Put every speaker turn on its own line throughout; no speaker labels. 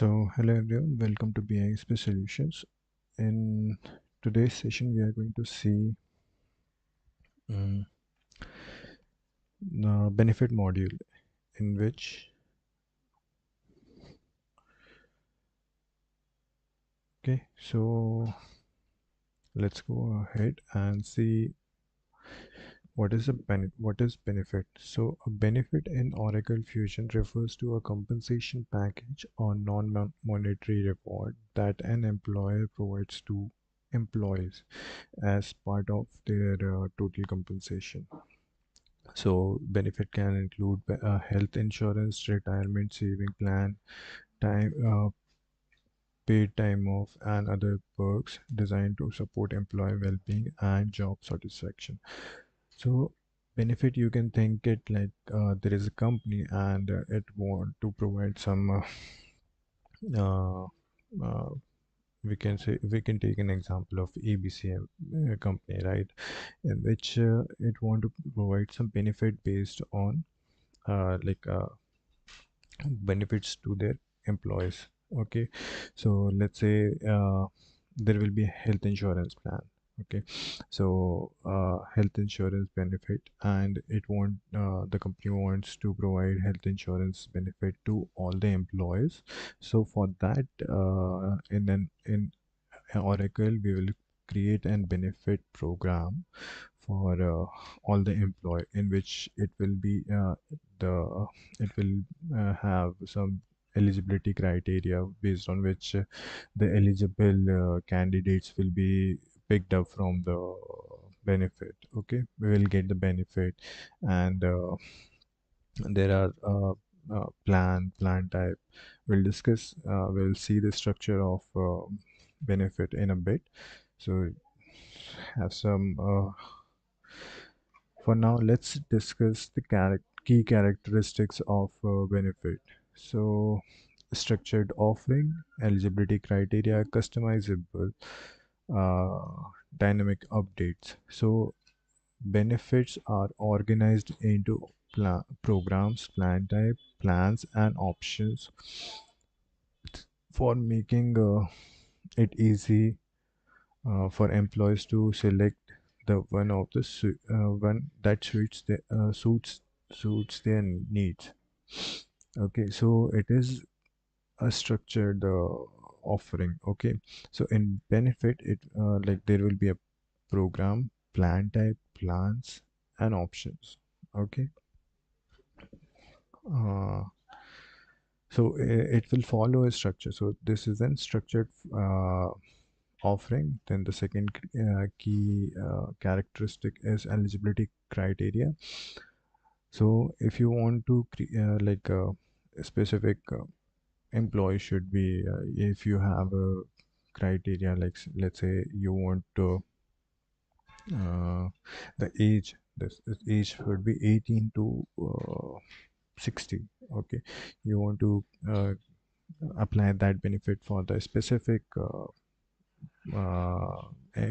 Hello everyone, welcome to BISP Solutions. In today's session, we are going to see um, the benefit module in which, okay, so let's go ahead and see what is benefit. So a benefit in Oracle Fusion refers to a compensation package or non-monetary reward that an employer provides to employees as part of their total compensation. So benefit can include health insurance, retirement saving plan, time paid time off, and other perks designed to support employee well-being and job satisfaction. So benefit, you can think it like there is a company and it want to provide some uh, uh, we can take an example of EBCM company, right, in which it want to provide some benefit based on like benefits to their employees. Okay, so let's say there will be a health insurance plan. Okay, so health insurance benefit, and the company wants to provide health insurance benefit to all the employees. So for that, in Oracle, we will create an benefit program for all the employee, in which the it will have some eligibility criteria based on which the eligible candidates will be picked up from the benefit. Okay, we will get the benefit, and there are plan type. We'll see the structure of benefit in a bit. So have some for now, let's discuss the key characteristics of benefit. So, structured offering, eligibility criteria, customizable, dynamic updates. So, benefits are organized into programs, plan type, plans, and options for making it easy for employees to select the one that suits their needs. Okay, so it is a structured offering. Okay, so in benefit, it like there will be a program, plan type, plans, and options. Okay, uh, so it will follow a structure. So this is then structured offering. Then the second key characteristic is eligibility criteria. So if you want to like a specific employee should be, if you have a criteria, like let's say you want to the age, this age should be 18 to 60. Okay, you want to apply that benefit for the specific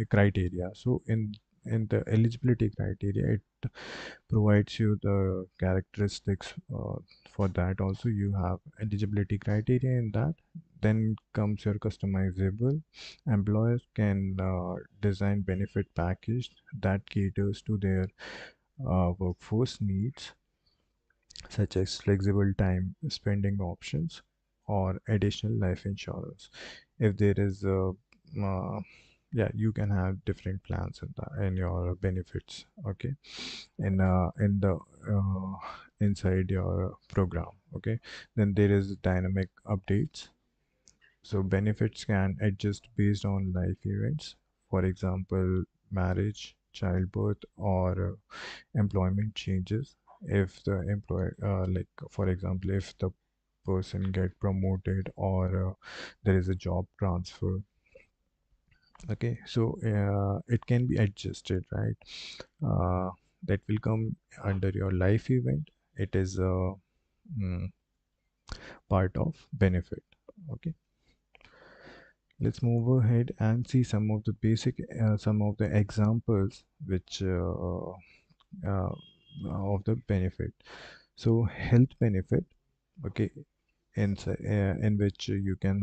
criteria. So in the eligibility criteria, it provides you the characteristics for that. Also, you have eligibility criteria in that. Then comes your customizable. Employers can design benefit package that caters to their workforce needs, such as flexible time spending options or additional life insurance. If there is a yeah, you can have different plans in your benefits. Okay, in the inside your program. Okay, then there is dynamic updates. So benefits can adjust based on life events, for example marriage, childbirth, or employment changes. If the employer like for example, if the person get promoted, or there is a job transfer. Okay, so it can be adjusted, right? uh, that will come under your life event. It is a part of benefit. Okay, let's move ahead and see some of the examples which uh, of the benefit. So health benefit. Okay, in which you can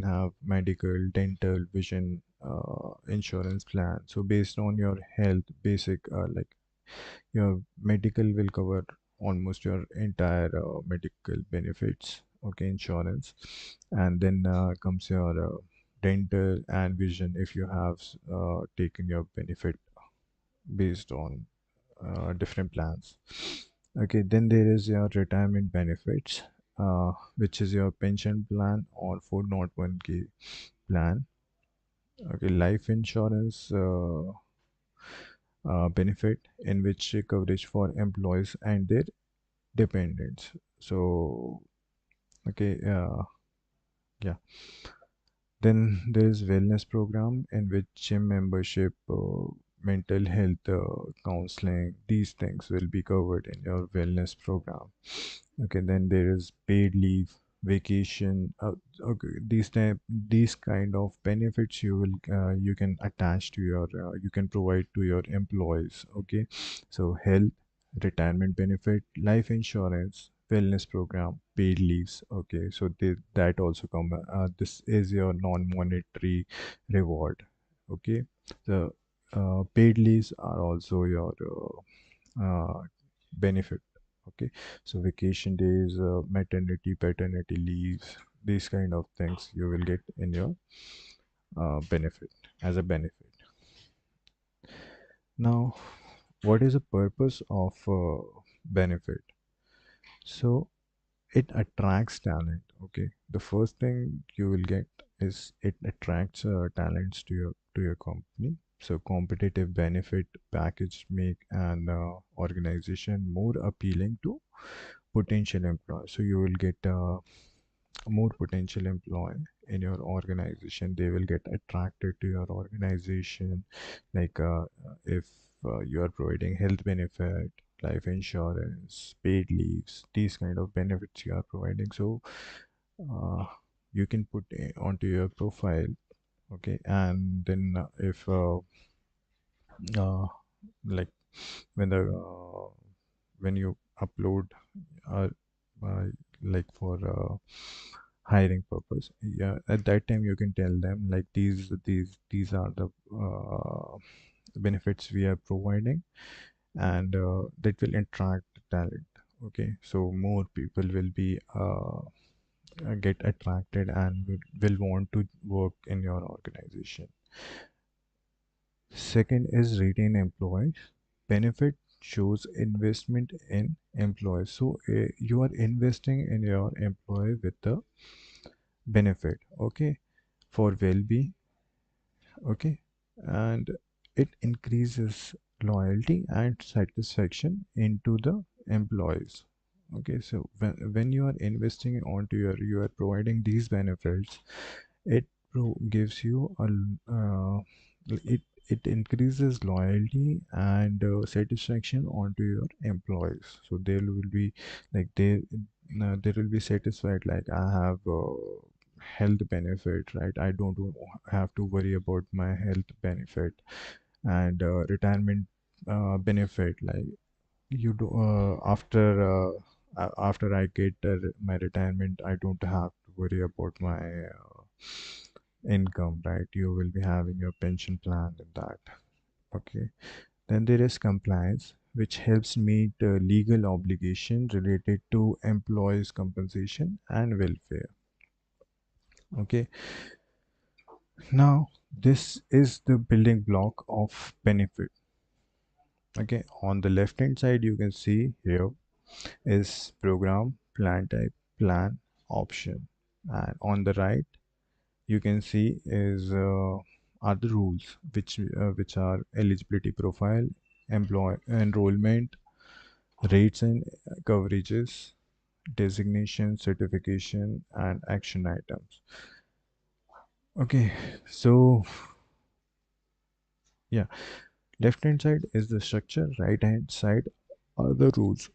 have medical, dental, vision insurance plan. So based on your health, basic like your medical will cover almost your entire medical benefits. Okay, insurance, and then comes your dental and vision if you have taken your benefit based on different plans. Okay, then there is your retirement benefits, which is your pension plan or 401k plan. Okay, life insurance benefit in which coverage for employees and their dependents. So, okay, yeah. Then there is wellness program in which gym membership, mental health counseling, these things will be covered in your wellness program. Okay, then there is paid leave, vacation. Okay, these kind of benefits you can attach to your you can provide to your employees. Okay, so health, retirement benefit, life insurance, wellness program, paid leaves. Okay, so that also come. This is your non-monetary reward. Okay, the paid leaves are also your benefit. Okay, so vacation days, maternity, paternity leaves, these kind of things you will get in your benefit as a benefit. Now, what is the purpose of benefit? So it attracts talent. Okay, the first thing you will get is it attracts talents to your company. So competitive benefit package make an organization more appealing to potential employees. So you will get more potential employee in your organization. They will get attracted to your organization, like if you are providing health benefit, life insurance, paid leaves, these kind of benefits you are providing. So you can put onto your profile. Okay, and then if like when the when you upload uh, uh, like for hiring purpose, yeah, at that time you can tell them like these are the benefits we are providing, and that will attract talent. Okay, so more people will be get attracted and will want to work in your organization. Second is retain employees. Benefit shows investment in employees. So you are investing in your employee with the benefit. Okay, for well-being. Okay, and it increases loyalty and satisfaction into the employees. Okay, so when you are investing onto you are providing these benefits, it gives you a it it increases loyalty and satisfaction onto your employees. So they will be like they will be satisfied, like I have health benefit, right? I don't have to worry about my health benefit, and retirement benefit, like you do after I get my retirement, I don't have to worry about my income, right? You will be having your pension plan in that. Okay, then there is compliance, which helps meet legal obligation related to employees compensation and welfare. Okay, now this is the building block of benefit. Okay, on the left hand side you can see here is program, plan type, plan, option, and on the right you can see is are the rules, which are eligibility profile, employ enrollment, rates and coverages, designation, certification, and action items. Okay, so yeah, left hand side is the structure, right hand side are the rules.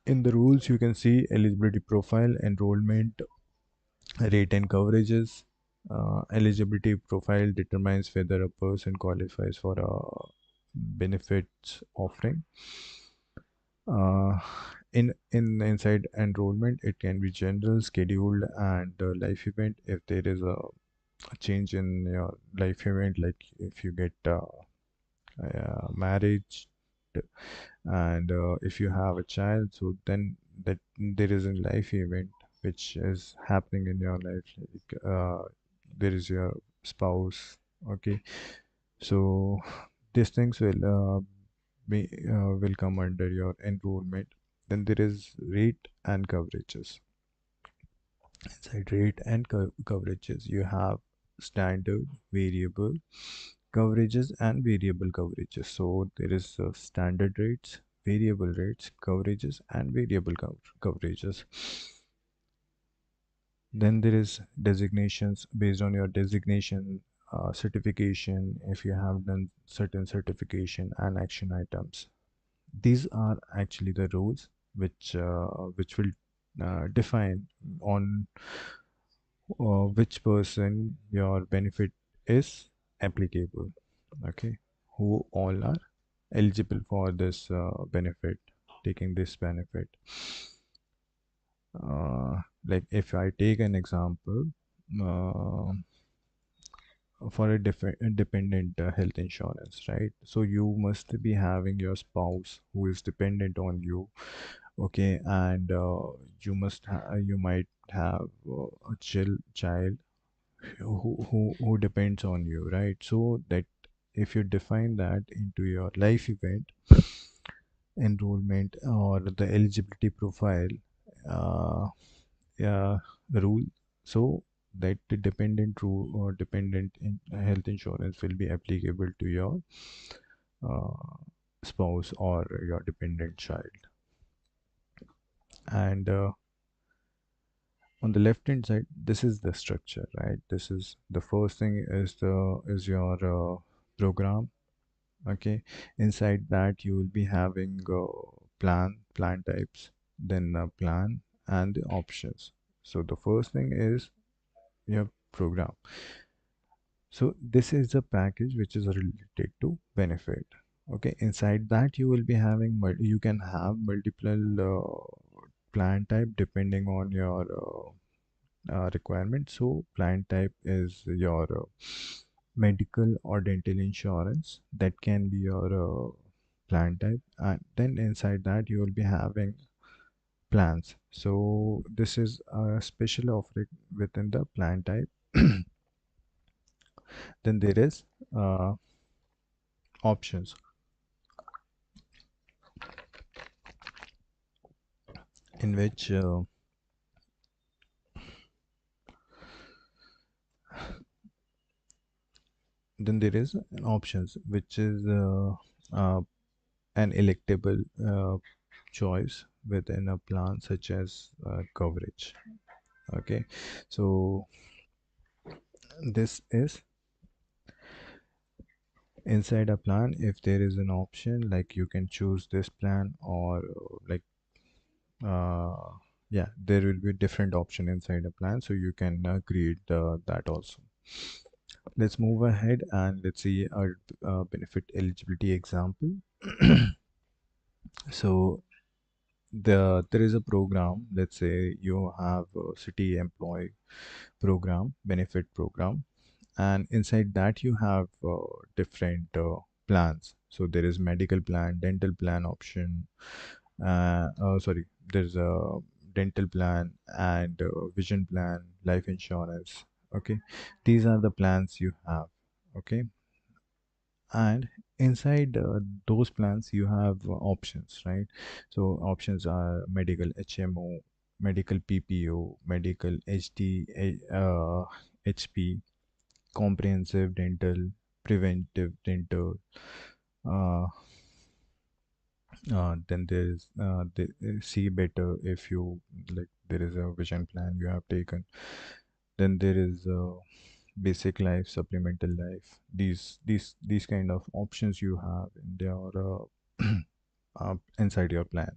In the rules you can see eligibility profile, enrollment, rate and coverages. Eligibility profile determines whether a person qualifies for a benefits offering. uh, in inside enrollment, it can be general, scheduled, and life event. If there is a change in your life event, like if you get marriage, and if you have a child, so then that there is a life event which is happening in your life, like there is your spouse. Okay, so these things will come under your enrollment. Then there is rate and coverages. Inside rate and coverages, you have standard, variable coverages, and variable coverages. So there is standard rates, variable rates, coverages, and variable coverages. Then there is designations based on your designation, certification, if you have done certain certification, and action items. These are actually the rules which will define on which person your benefit is applicable. Okay, who all are eligible for this benefit, taking this benefit. Like if I take an example, uh, for a different dependent health insurance, right? So you must be having your spouse who is dependent on you. Okay, and you might have a child who depends on you, right? So that if you define that into your life event, enrollment, or the eligibility profile, uh, yeah, rule, so that the dependent rule or dependent health insurance will be applicable to your uh, spouse or your dependent child. And on the left hand side, this is the structure, right? This is the first thing is your program. Okay, inside that you will be having plan types, then plan and the options. So the first thing is your program. So this is the package which is related to benefit. Okay, inside that you will be having you can have multiple plan type depending on your requirement. So plan type is your medical or dental insurance. That can be your plan type, and then inside that you will be having plans. So this is a special offering within the plan type. Then there is options, in which then there is an options which is an electable choice within a plan, such as coverage. Okay, so this is inside a plan. If there is an option, like you can choose this plan, or like uh, yeah, there will be different option inside a plan, so you can create that also. Let's move ahead and let's see our benefit eligibility example. So there is a program. Let's say you have a city employee program, benefit program, and inside that you have different plans. So there is medical plan, dental plan option. Sorry, there's a dental plan and vision plan, life insurance. Okay, these are the plans you have. Okay, and inside those plans you have options, right? So options are medical HMO, medical PPO, medical HP, comprehensive dental, preventive dental. uh, then there's see better, if you like, there is a vision plan you have taken. Then there is basic life, supplemental life. These kind of options you have in your inside your plan.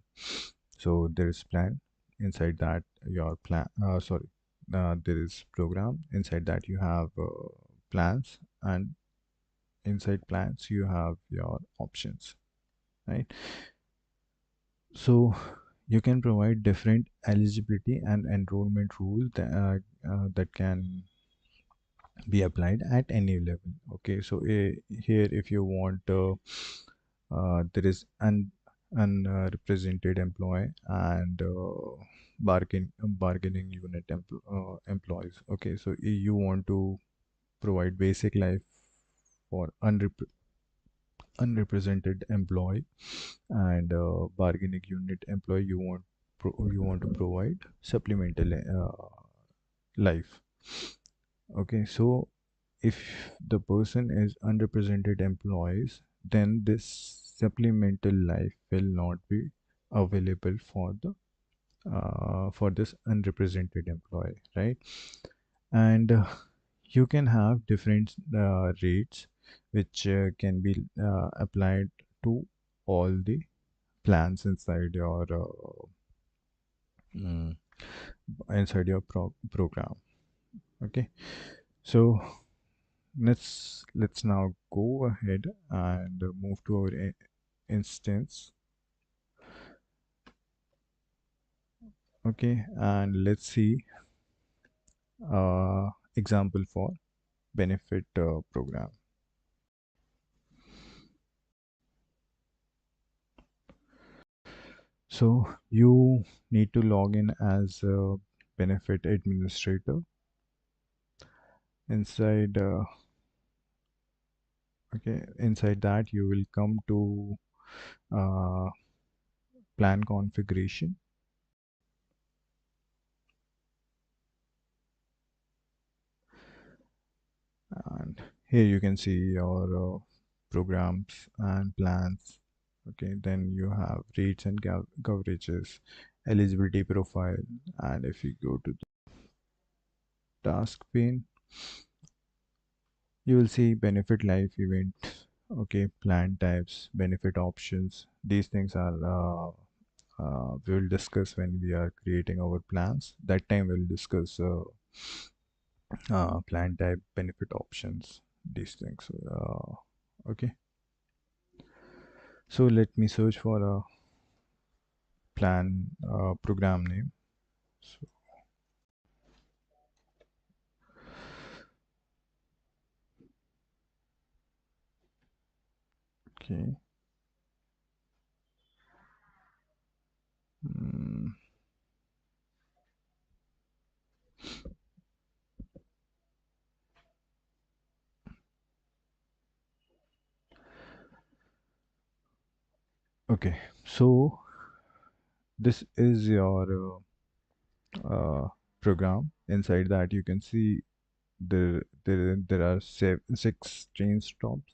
So there is plan, inside that your plan, sorry, there is program, inside that you have plans, and inside plans you have your options, right? So you can provide different eligibility and enrollment rules that can be applied at any level. Okay, so here if you want there is an unrepresented employee and bargaining unit employees. Okay, so you want to provide basic life for unrepresented employee and bargaining unit employee, you want to provide supplemental life. Okay, so if the person is unrepresented employees, then this supplemental life will not be available for this unrepresented employee, right? And you can have different rates which can be applied to all the plans mm, inside your program. Okay, so let's now go ahead and move to our instance. Okay, and let's see example for benefit program. So you need to log in as a benefit administrator. Inside inside that you will come to uh, plan configuration, and here you can see your programs and plans. Okay, then you have rates and coverages, eligibility profile, and if you go to the task pane, you will see benefit life event. Okay, plan types, benefit options. These things are we will discuss when we are creating our plans. That time we'll discuss plan type, benefit options, these things. Okay, so let me search for a plan program name. So, okay. Mm, okay, so this is your program. Inside that you can see there are six chain stops,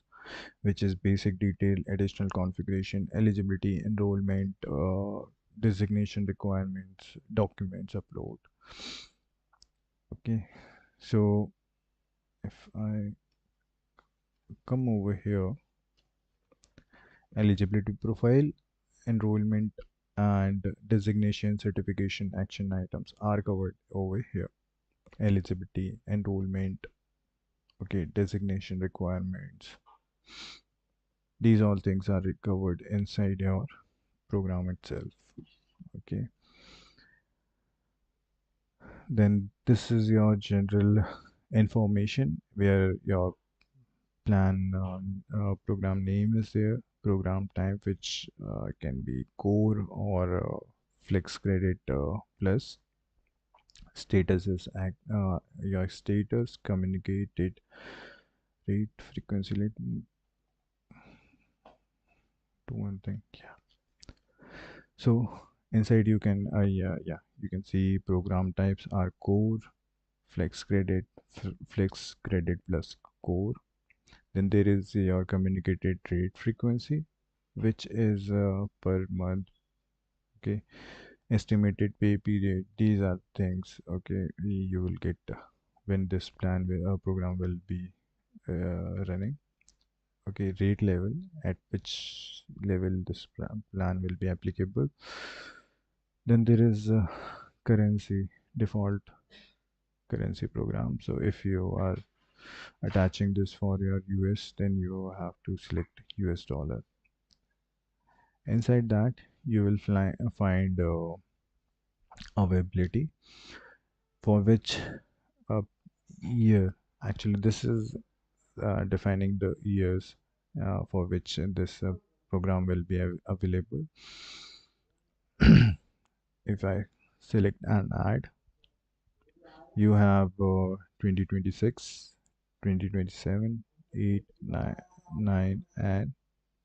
which is basic detail, additional configuration, eligibility, enrollment, designation requirements, documents upload. Okay, so if I come over here, eligibility profile, enrollment, and designation certification action items are covered over here. Eligibility, enrollment, okay, designation requirements, these all things are covered inside your program itself. Okay, then this is your general information where your plan program name is there, program type which can be core or flex credit plus. Status is your status, communicated rate, frequency. Let me do one thing. Yeah, so inside you can you can see program types are core, flex credit, flex credit plus core. Then there is your communicated rate frequency, which is per month. Okay, estimated pay period. These are things. Okay, you will get when this program will be running. Okay, rate level, at which level this plan will be applicable. Then there is currency, default currency program. So if you are attaching this for your US, then you have to select US dollar. Inside that, you will find availability, for which a year, actually this is defining the years for which this program will be available. If I select and add, you have 2026, 2027, 8, 9, 9 and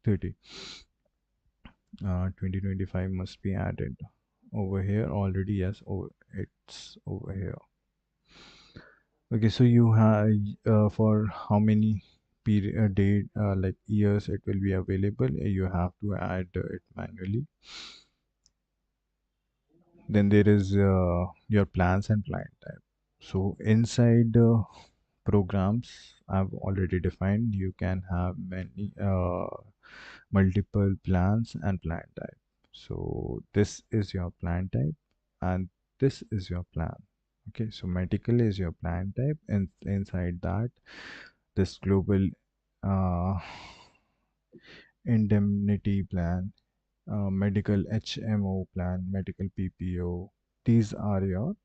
30. 2025 must be added over here already. Yes, over, it's over here. Okay, so you have for how many period date like years it will be available, you have to add it manually. Then there is your plans and client type. So inside programs I've already defined, you can have many multiple plans and plan type. So this is your plan type and this is your plan. Okay, so medical is your plan type, and inside that, this global uh, indemnity plan, medical HMO plan, medical PPO, these are your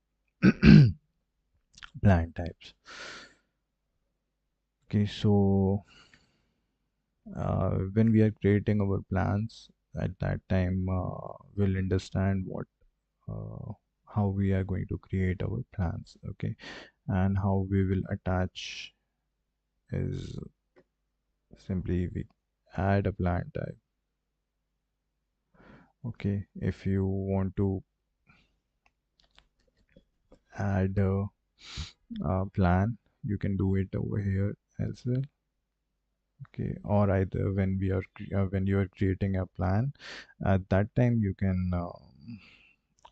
plan types. Okay, so when we are creating our plans, at that time we'll understand what how we are going to create our plans. Okay, and how we will attach is simply we add a plan type. Okay, if you want to add a plan, you can do it over here as well. Okay, or either when we are when you are creating a plan, at that time you can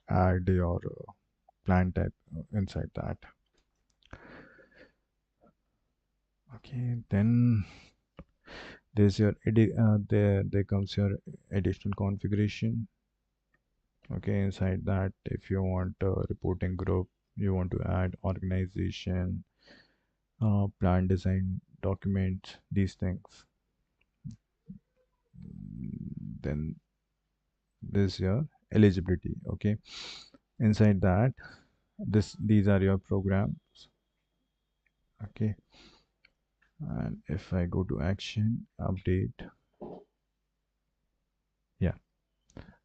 add your plan type inside that. Okay, then there's your there comes your additional configuration. Okay, inside that, if you want a reporting group, you want to add organization, plan design documents, these things. Then this your eligibility. Okay, inside that, these are your programs. Okay, and if I go to action update, yeah,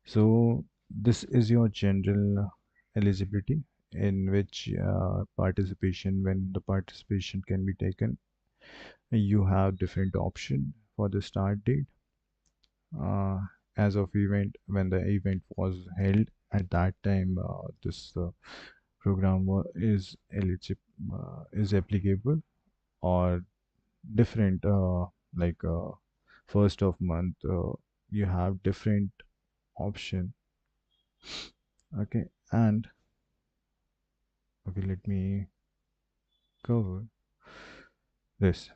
so this is your general eligibility, in which participation, when the participation can be taken, you have different option for the start date, uh, as of event, when the event was held, at that time this program is applicable, or different like first of month, you have different option. Okay, and okay, let me cover this.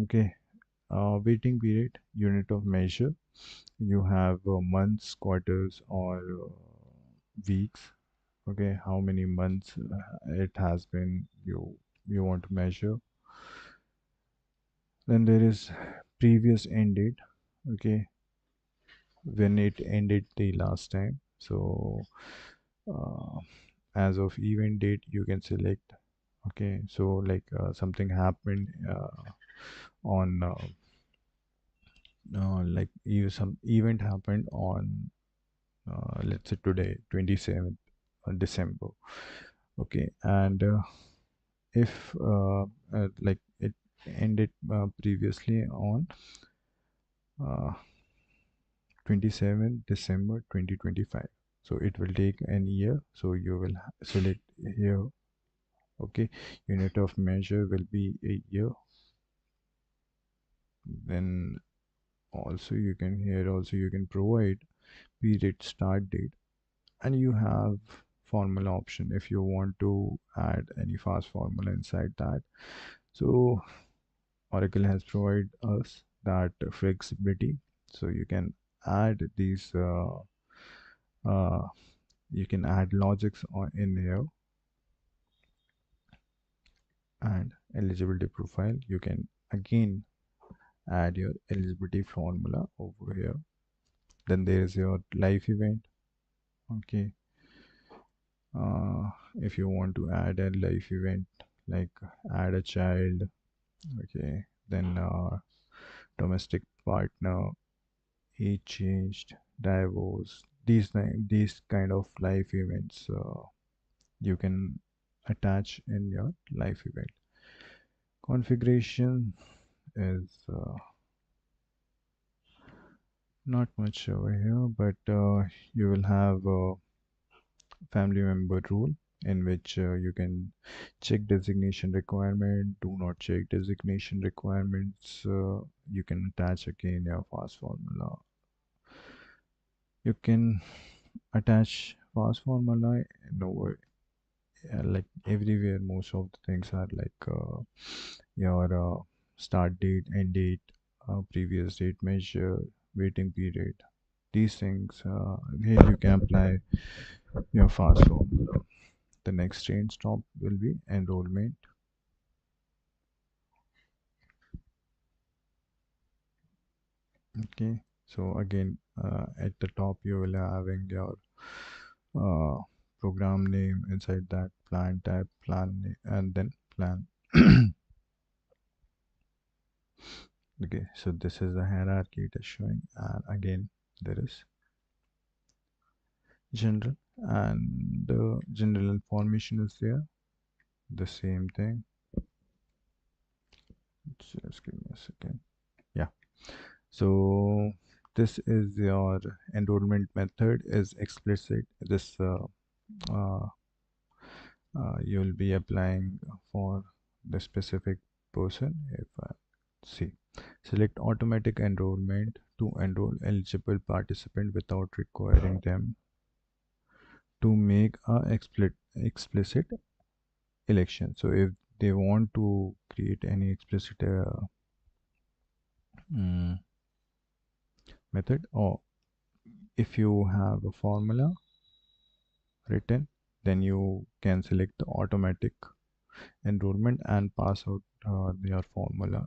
Okay, waiting period, unit of measure, you have months, quarters, or weeks. Okay, how many months it has been, you want to measure. Then there is previous end date. Okay, when it ended the last time. So uh, as of event date, you can select. Okay, so like something happened on like some event happened on let's say today, 27th December. Okay, and if like it ended previously on uh, 27th December 2025, so it will take an year, so you will select here. Okay, unit of measure will be a year. Then also you can here also you can provide period start date, and you have formula option if you want to add any fast formula inside that. So Oracle has provided us that flexibility, so you can add these uh, you can add logics in here. And eligibility profile, you can again add your eligibility formula over here. Then there is your life event. Okay. uh, if you want to add a life event, like add a child, okay, then domestic partner, age changed, divorce, these kind of life events you can attach in your life event. Configuration is not much over here, but you will have a family member rule in which you can check designation requirement, do not check designation requirements. You can attach again your fast formula. You can attach fast formula in over like everywhere. Most of the things are like your start date, end date, previous date measure, waiting period. These things here you can apply your fast formula. The next chain stop will be enrollment. Okay, so again at the top you will having your uh, program name, inside that plan type, plan name, and then plan. Okay, so this is the hierarchy it is showing, and again there is general, and the general information is there, the same thing. Just give me a second. Yeah, so this is your enrollment method is explicit. This uh, you will be applying for the specific person. If I see, select automatic enrollment to enroll eligible participant without requiring them to make a explicit election. So if they want to create any explicit mm, method, or if you have a formula written, then you can select the automatic enrollment and pass out your formula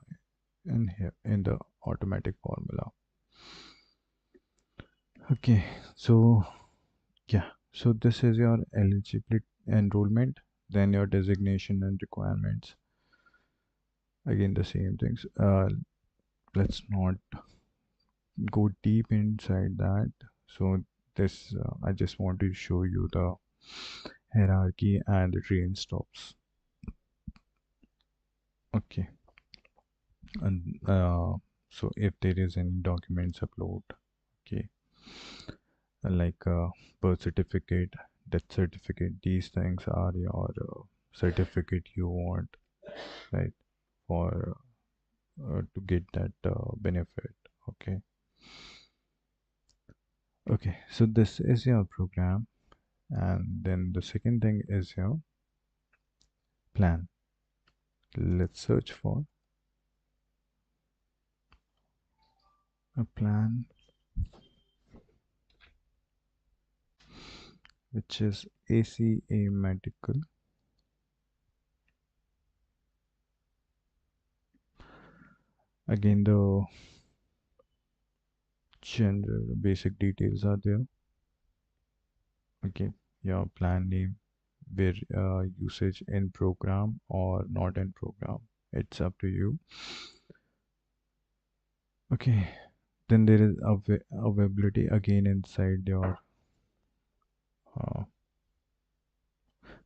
in here in the automatic formula. Okay, so yeah, so this is your eligibility enrollment, then your designation and requirements. Again, the same things. Let's not go deep inside that. So this I just want to show you the hierarchy and the train stops. Okay, and so if there is any documents upload, okay, like birth certificate, death certificate, these things are your certificate you want, right, for to get that benefit. Okay, okay, so this is your program, and then the second thing is your plan. Let's search for a plan which is ACA medical. Again, the general basic details are there. Okay, your plan name, where usage in program or not in program, it's up to you. Okay, then there is availability again inside your uh,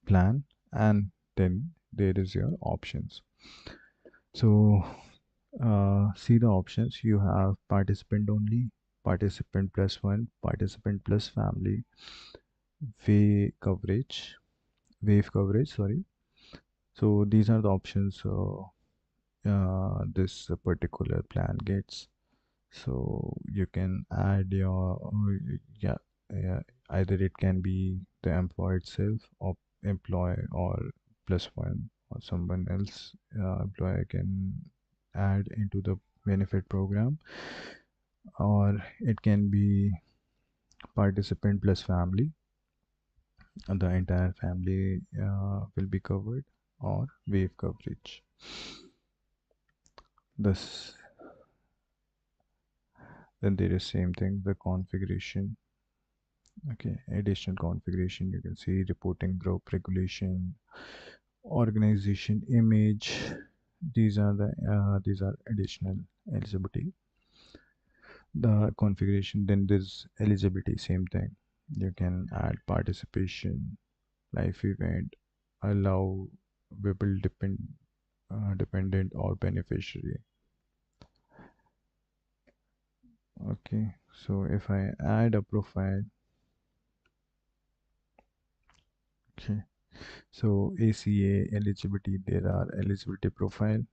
plan, and then there is your options. So see the options. You have participant only, participant plus one, participant plus family, wave coverage, wave coverage, sorry. So these are the options this particular plan gets. So you can add your yeah, yeah, either it can be the employee itself or employee or plus one, or someone else employer can add into the benefit program, or it can be participant plus family, and the entire family will be covered, or wave coverage. This Then there is same thing, the configuration. Okay, additional configuration, you can see reporting group, regulation, organization, image. These are additional eligibility. The configuration, then there's eligibility, same thing. You can add participation, life event, allow people dependent or beneficiary. Okay, so if I add a profile, okay, so ACA eligibility, there are eligibility profile.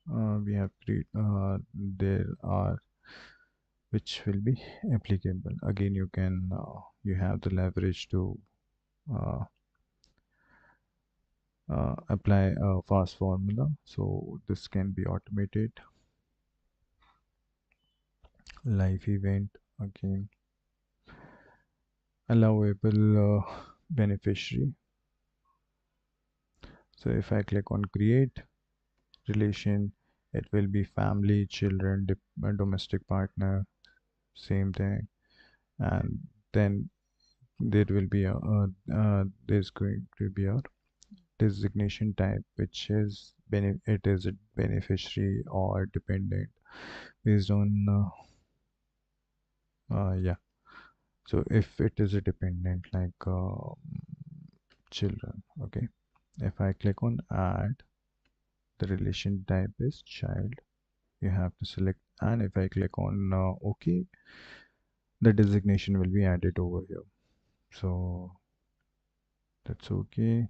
We have there are which will be applicable. Again, you have the leverage to uh, apply a fast formula. So this can be automated. Life event, again, allowable beneficiary. So if I click on create relation, it will be family, children, domestic partner, same thing. And then there will be there's going to be a designation type, which is it is a beneficiary or dependent based on yeah. So if it is a dependent like children, okay. If I click on add, the relation type is child. You have to select, and if I click on OK, the designation will be added over here. So that's okay.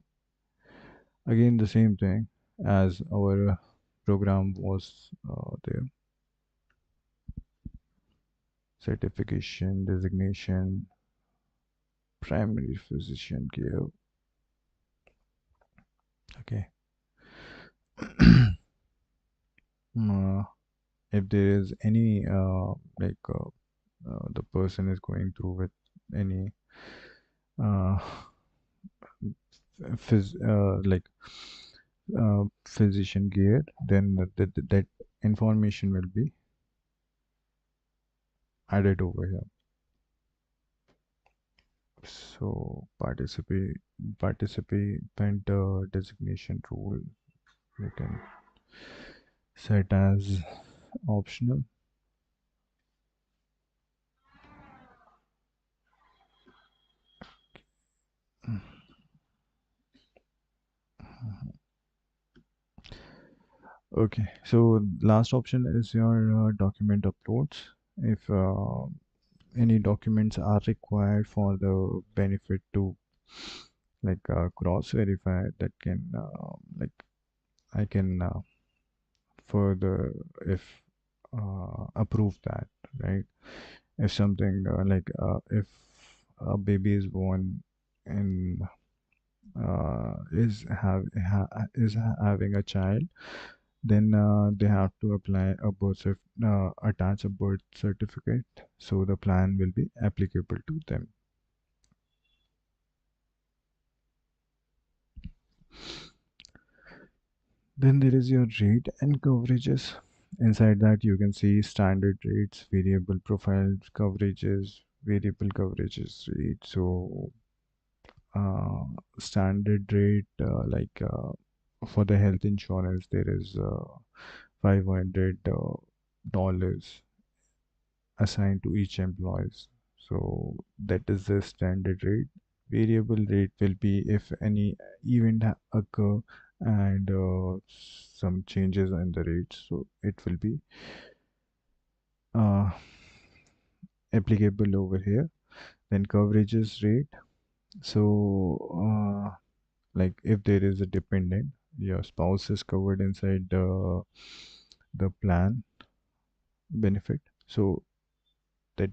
Again, the same thing as our program was there. Certification, designation, primary physician care. Okay. Uh, if there is any the person is going through with any uh, physician gear, then that information will be added over here. So participant designation rule, you can set as optional. Okay, so last option is your document uploads. If any documents are required for the benefit to cross verify, that can I can further if approve that, right? If something if a baby is born and is having a child, then they have to apply a attach a birth certificate, so the plan will be applicable to them. Then there is your rate and coverages. Inside that you can see standard rates, variable profile coverages, variable coverages rate. So uh, standard rate for the health insurance, there is $500 assigned to each employee. So that is the standard rate. Variable rate will be if any event occur and some changes in the rates, so it will be uh, applicable over here. Then coverages rate. So like if there is a dependent, your spouse is covered inside the plan benefit, so that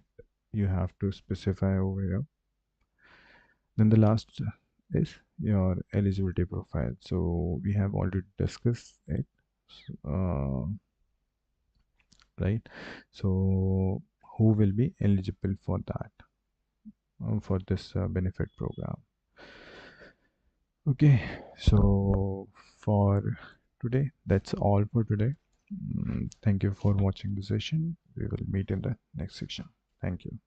you have to specify over here. Then the last is your eligibility profile. So we have already discussed it, uh, right? So who will be eligible for that, for this benefit program? Okay, so for today, that's all for today. Thank you for watching the session. We will meet in the next section. Thank you.